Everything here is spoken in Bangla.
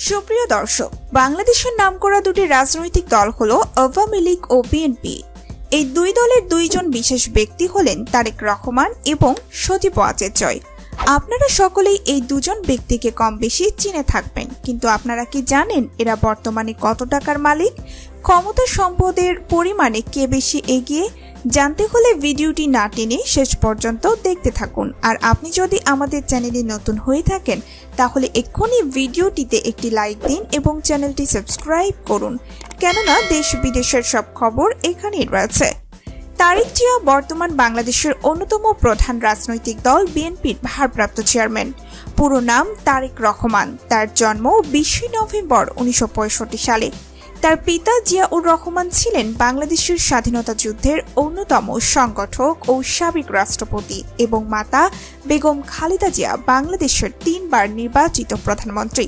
সুপ্রিয় দর্শক, বাংলাদেশের নামকরা দুটি রাজনৈতিক দল হলো আওয়ামী লীগ ও বিএনপি। এই দুই দলের দুইজন বিশেষ ব্যক্তি হলেন তারেক রহমান এবং সজীব ওয়াজেদ জয়। আপনারা সকলেই এই দুজন ব্যক্তিকে কম বেশি চিনে থাকবেন, কিন্তু আপনারা কি জানেন এরা বর্তমানে কত টাকার মালিক? ক্ষমতা সম্পদের পরিমাণে কে বেশি এগিয়ে? জানতে হলে ভিডিওটি না টেনে শেষ পর্যন্ত দেখতে থাকুন। আর আপনি যদি আমাদের চ্যানেলে নতুন হয়ে থাকেন তাহলে এক্ষুনি ভিডিওটিতে একটি লাইক দিন এবং চ্যানেলটি সাবস্ক্রাইব করুন, কেননা দেশ বিদেশের সব খবর এখানেই রয়েছে। তারেক জিয়া বর্তমান বাংলাদেশের অন্যতম প্রধান রাজনৈতিক দল বিএনপির ভারপ্রাপ্ত চেয়ারম্যান। পুরো নাম তারেক রহমান। তার জন্ম 20 নভেম্বর 1965 সালে। তার পিতা জিয়াউর রহমান ছিলেন বাংলাদেশের স্বাধীনতা যুদ্ধের অন্যতম সংগঠক ও সাবেক রাষ্ট্রপতি এবং মাতা বেগম খালেদা জিয়া বাংলাদেশের 3বার নির্বাচিত প্রধানমন্ত্রী।